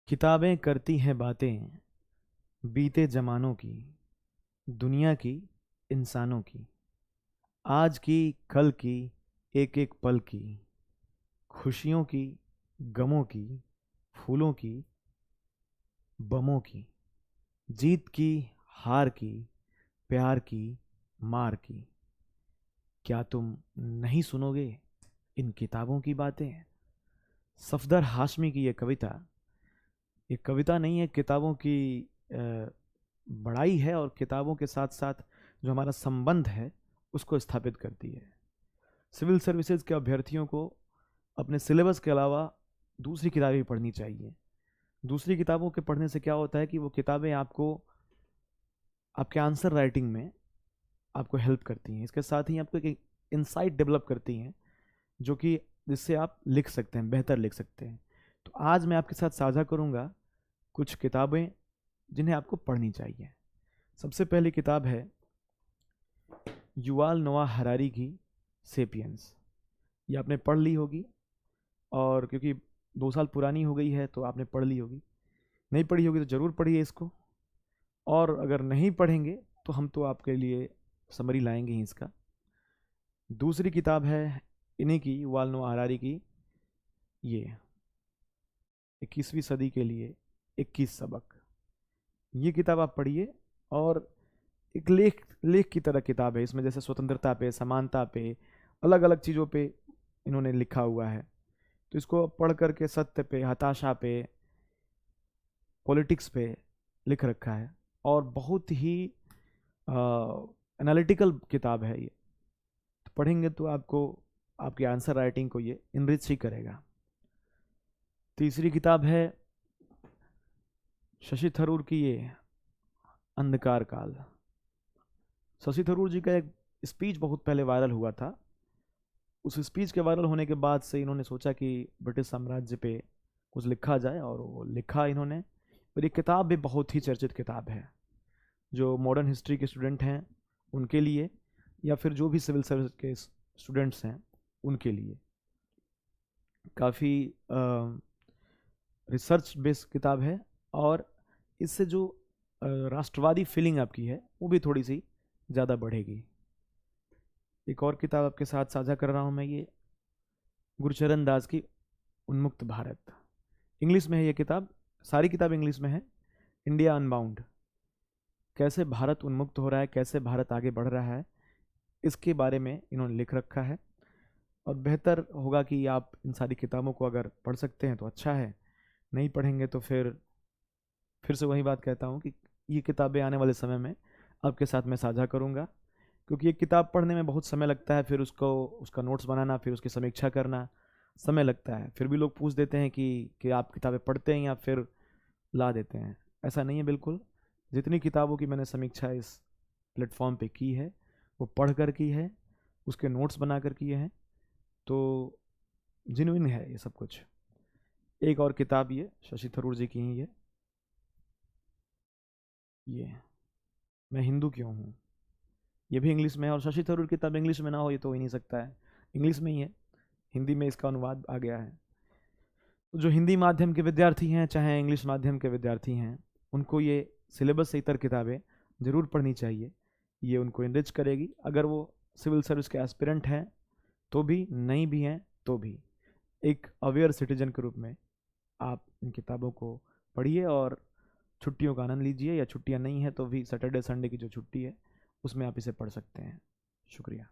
किताबें करती हैं बातें बीते ज़मानों की, दुनिया की, इंसानों की, आज की, कल की, एक एक पल की, खुशियों की, गमों की, फूलों की, बमों की, जीत की, हार की, प्यार की, मार की। क्या तुम नहीं सुनोगे इन किताबों की बातें? सफदर हाशमी की ये कविता नहीं है, किताबों की बड़ाई है और किताबों के साथ साथ जो हमारा संबंध है उसको स्थापित करती है। सिविल सर्विसेज के अभ्यर्थियों को अपने सिलेबस के अलावा दूसरी किताबें भी पढ़नी चाहिए। दूसरी किताबों के पढ़ने से क्या होता है कि वो किताबें आपको आपके आंसर राइटिंग में आपको हेल्प करती हैं। इसके साथ ही आपको एक इंसाइट डेवलप करती हैं जो कि जिससे आप लिख सकते हैं, बेहतर लिख सकते हैं। तो आज मैं आपके साथ साझा करूंगा कुछ किताबें जिन्हें आपको पढ़नी चाहिए। सबसे पहली किताब है युवाल नोआ हरारी की सेपियंस। ये आपने पढ़ ली होगी, और क्योंकि 2 साल पुरानी हो गई है तो आपने पढ़ ली होगी। नहीं पढ़ी होगी तो ज़रूर पढ़िए इसको, और अगर नहीं पढ़ेंगे तो हम तो आपके लिए समरी लाएंगे ही इसका। दूसरी किताब है इन्हीं की, युवाल नोआ हरारी की, ये 21वीं सदी के लिए 21 सबक। ये किताब आप पढ़िए, और एक लेख लेख की तरह किताब है। इसमें जैसे स्वतंत्रता पे, समानता पे, अलग अलग चीज़ों पे इन्होंने लिखा हुआ है। तो इसको पढ़ करके सत्य पे, हताशा पे, पॉलिटिक्स पे लिख रखा है, और बहुत ही एनालिटिकल किताब है ये। तो पढ़ेंगे तो आपको आपकी आंसर राइटिंग को ये इनरिच ही करेगा। तीसरी किताब है शशि थरूर की, ये अंधकार काल। शशि थरूर जी का एक स्पीच बहुत पहले वायरल हुआ था। उस स्पीच के वायरल होने के बाद से इन्होंने सोचा कि ब्रिटिश साम्राज्य पे कुछ लिखा जाए, और वो लिखा इन्होंने। और ये किताब भी बहुत ही चर्चित किताब है, जो मॉडर्न हिस्ट्री के स्टूडेंट हैं उनके लिए, या फिर जो भी सिविल सर्विस के स्टूडेंट्स हैं उनके लिए। काफ़ी रिसर्च बेस्ड किताब है, और इससे जो राष्ट्रवादी फीलिंग आपकी है वो भी थोड़ी सी ज़्यादा बढ़ेगी। एक और किताब आपके साथ साझा कर रहा हूँ मैं, ये गुरचरण दास की उन्मुक्त भारत। इंग्लिश में है ये किताब, सारी किताब इंग्लिश में है। इंडिया अनबाउंड, कैसे भारत उन्मुक्त हो रहा है, कैसे भारत आगे बढ़ रहा है, इसके बारे में इन्होंने लिख रखा है। और बेहतर होगा कि आप इन सारी किताबों को अगर पढ़ सकते हैं तो अच्छा है, नहीं पढ़ेंगे तो फिर से वही बात कहता हूँ कि ये किताबें आने वाले समय में आपके साथ मैं साझा करूँगा। क्योंकि एक किताब पढ़ने में बहुत समय लगता है, फिर उसका नोट्स बनाना, फिर उसकी समीक्षा करना समय लगता है। फिर भी लोग पूछ देते हैं कि आप किताबें पढ़ते हैं या फिर ला देते हैं। ऐसा नहीं है बिल्कुल। जितनी किताबों की मैंने समीक्षा इस प्लेटफॉर्म पे की है वो पढ़ कर की है, उसके नोट्स बना कर किए हैं, तो जिन्युइन है ये सब कुछ। एक और किताब ये शशि थरूर जी की ही है, ये मैं हिंदू क्यों हूँ। ये भी इंग्लिश में है, और शशि थरूर की किताब इंग्लिश में ना हो ये तो हो ही नहीं सकता है। इंग्लिश में ही है, हिंदी में इसका अनुवाद आ गया है। तो जो हिंदी माध्यम के विद्यार्थी हैं चाहे इंग्लिश माध्यम के विद्यार्थी हैं, उनको ये सिलेबस से इतर किताबें ज़रूर पढ़नी चाहिए। ये उनको इनरिच करेगी। अगर वो सिविल सर्विस के एस्पिरेंट हैं तो भी, नहीं भी हैं तो भी, एक अवेयर सिटीजन के रूप में आप इन किताबों को पढ़िए, और छुट्टियों का आनंद लीजिए। या छुट्टियां नहीं है तो भी सैटरडे संडे की जो छुट्टी है उसमें आप इसे पढ़ सकते हैं। शुक्रिया।